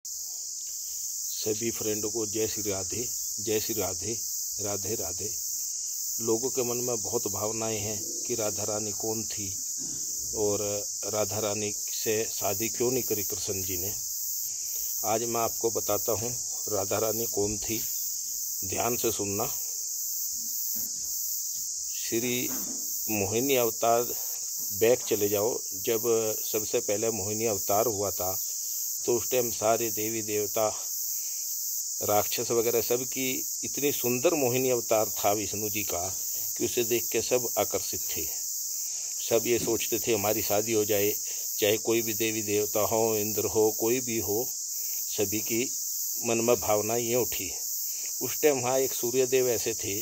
सभी फ्रेंडों को जय श्री राधे, जय श्री राधे, राधे राधे। लोगों के मन में बहुत भावनाएं हैं कि राधा रानी कौन थी और राधा रानी से शादी क्यों नहीं करी कृष्ण जी ने। आज मैं आपको बताता हूँ राधा रानी कौन थी। ध्यान से सुनना। श्री मोहिनी अवतार बैक चले जाओ। जब सबसे पहले मोहिनी अवतार हुआ था तो उस टाइम सारे देवी देवता राक्षस वगैरह सब की इतनी सुंदर मोहिनी अवतार था विष्णु जी का कि उसे देख के सब आकर्षित थे। सब ये सोचते थे हमारी शादी हो जाए, चाहे कोई भी देवी देवता हो, इंद्र हो, कोई भी हो, सभी की मन में भावना ये उठी। उस टाइम वहाँ एक सूर्यदेव ऐसे थे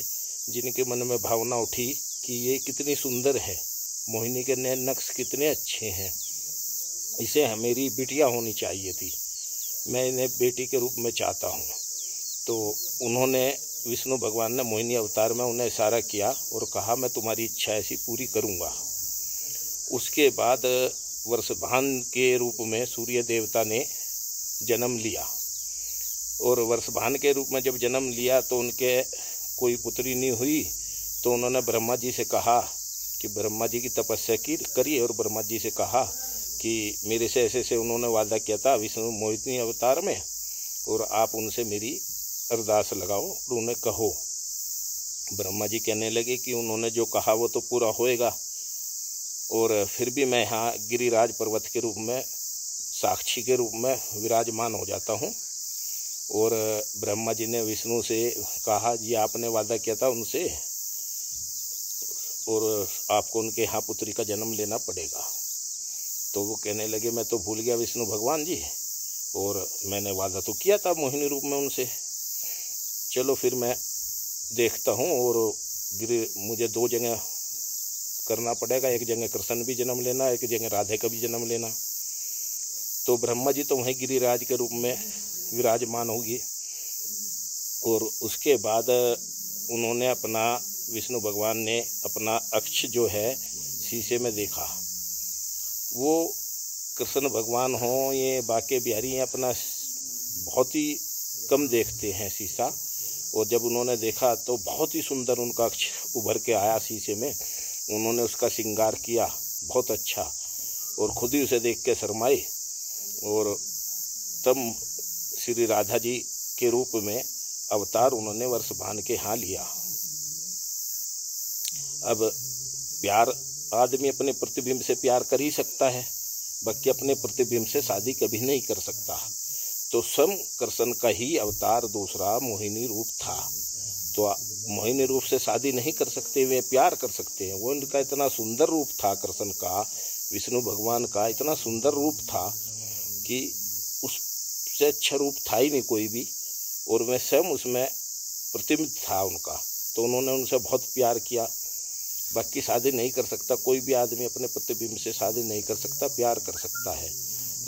जिनके मन में भावना उठी कि ये कितनी सुंदर है, मोहिनी के नैन नक्श कितने अच्छे हैं, इसे मेरी बिटिया होनी चाहिए थी, मैं इन्हें बेटी के रूप में चाहता हूँ। तो उन्होंने विष्णु भगवान ने मोहिनी अवतार में उन्हें इशारा किया और कहा मैं तुम्हारी इच्छा ऐसी पूरी करूँगा। उसके बाद वर्षभान के रूप में सूर्य देवता ने जन्म लिया और वर्षभान के रूप में जब जन्म लिया तो उनके कोई पुत्री नहीं हुई। तो उन्होंने ब्रह्मा जी से कहा कि ब्रह्मा जी की तपस्या करी और ब्रह्मा जी से कहा कि मेरे से ऐसे उन्होंने वादा किया था विष्णु मोहिनी अवतार में और आप उनसे मेरी अरदास लगाओ और उन्हें कहो। ब्रह्मा जी कहने लगे कि उन्होंने जो कहा वो तो पूरा होएगा और फिर भी मैं यहाँ गिरिराज पर्वत के रूप में साक्षी के रूप में विराजमान हो जाता हूँ। और ब्रह्मा जी ने विष्णु से कहा जी आपने वादा किया था उनसे और आपको उनके यहाँ पुत्री का जन्म लेना पड़ेगा। तो वो कहने लगे मैं तो भूल गया विष्णु भगवान जी, और मैंने वादा तो किया था मोहिनी रूप में उनसे। चलो फिर मैं देखता हूँ और मुझे दो जगह करना पड़ेगा, एक जगह कृष्ण भी जन्म लेना, एक जगह राधे का भी जन्म लेना। तो ब्रह्मा जी तो वहीं गिरिराज के रूप में विराजमान होगी। और उसके बाद उन्होंने विष्णु भगवान ने अपना अक्ष जो है शीशे में देखा। वो कृष्ण भगवान हो ये बाके बिहारी हैं अपना बहुत ही कम देखते हैं शीशा। और जब उन्होंने देखा तो बहुत ही सुंदर उनका अक्ष उभर के आया शीशे में। उन्होंने उसका श्रृंगार किया बहुत अच्छा और खुद ही उसे देख के शर्माए और तब श्री राधा जी के रूप में अवतार उन्होंने वर्षभान के यहाँ लिया। अब प्यार आदमी अपने प्रतिबिंब से प्यार कर ही सकता है, बाकी अपने प्रतिबिंब से शादी कभी नहीं कर सकता। तो स्वयं कृष्ण का ही अवतार दूसरा मोहिनी रूप था। तो मोहिनी रूप से शादी नहीं कर सकते, वे प्यार कर सकते हैं। वो उनका इतना सुंदर रूप था, कृष्ण का विष्णु भगवान का इतना सुंदर रूप था कि उससे अच्छा रूप था ही नहीं कोई भी, और मैं स्वयं उसमें प्रतिबिंब था उनका। तो उन्होंने उनसे बहुत प्यार किया। बाकी शादी नहीं कर सकता कोई भी आदमी, अपने प्रतिबिंब से शादी नहीं कर सकता, प्यार कर सकता है।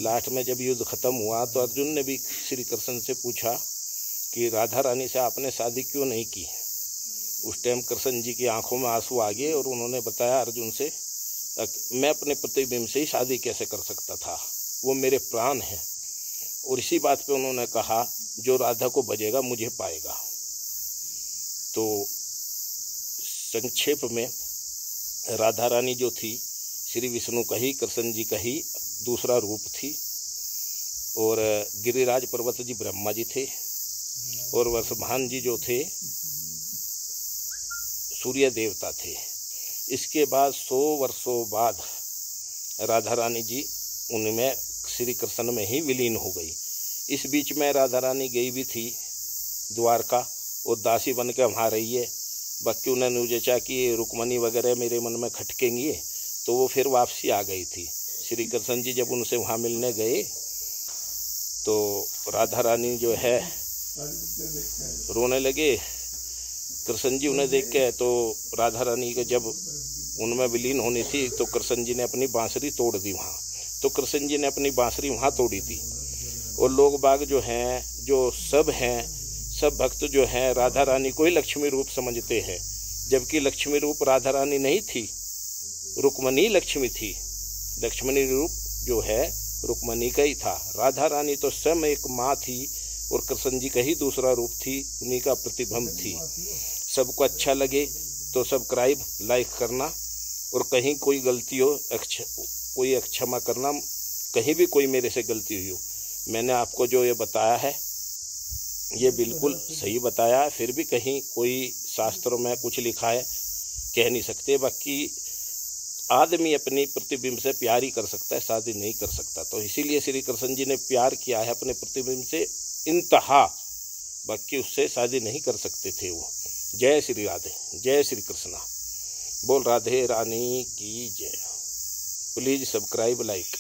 लास्ट में जब युद्ध खत्म हुआ तो अर्जुन ने भी श्री कृष्ण से पूछा कि राधा रानी से आपने शादी क्यों नहीं की। उस टाइम कृष्ण जी की आंखों में आंसू आ गए और उन्होंने बताया अर्जुन से मैं अपने प्रतिबिंब से ही शादी कैसे कर सकता था, वो मेरे प्राण हैं। और इसी बात पे उन्होंने कहा जो राधा को भजेगा मुझे पाएगा। तो संक्षेप में राधा रानी जो थी श्री विष्णु का ही, कृष्ण जी का ही दूसरा रूप थी। और गिरिराज पर्वत जी ब्रह्मा जी थे और वर्षभान जी जो थे सूर्य देवता थे। इसके बाद 100 वर्षों बाद राधा रानी जी उनमें श्री कृष्ण में ही विलीन हो गई। इस बीच में राधा रानी गई भी थी द्वारका और दासी बन के वहाँ रही है। बाकी उन्होंने सोचा कि रुक्मणी वगैरह मेरे मन में खटकेंगी, तो वो फिर वापसी आ गई थी। श्री कृष्ण जी जब उनसे वहाँ मिलने गए तो राधा रानी जो है रोने लगे। कृष्ण जी उन्हें देख के, तो राधा रानी के जब उनमें विलीन होनी थी तो कृष्ण जी ने अपनी बांसुरी तोड़ दी वहाँ। तो कृष्ण जी ने अपनी बांसुरी वहाँ तोड़ी थी। और लोग बाग जो हैं, जो सब हैं, सब भक्त जो हैं राधा रानी को ही लक्ष्मी रूप समझते हैं, जबकि लक्ष्मी रूप राधा रानी नहीं थी, रुक्मणी लक्ष्मी थी। लक्ष्मणी रूप जो है रुक्मणी का ही था। राधा रानी तो स्वयं एक माँ थी और कृष्ण जी का ही दूसरा रूप थी, उन्हीं का प्रतिबिंब थी। सबको अच्छा लगे तो सब्सक्राइब लाइक करना, और कहीं कोई गलती हो कोई क्षमा करना, कहीं भी कोई मेरे से गलती हुई हो। मैंने आपको जो ये बताया है ये बिल्कुल सही बताया है, फिर भी कहीं कोई शास्त्रों में कुछ लिखा है कह नहीं सकते। बाकी आदमी अपनी प्रतिबिंब से प्यार ही कर सकता है, शादी नहीं कर सकता। तो इसीलिए श्री कृष्ण जी ने प्यार किया है अपने प्रतिबिंब से इंतहा, बाकी उससे शादी नहीं कर सकते थे वो। जय श्री राधे, जय श्री कृष्णा। बोल राधे रानी की जय। Please subscribe like.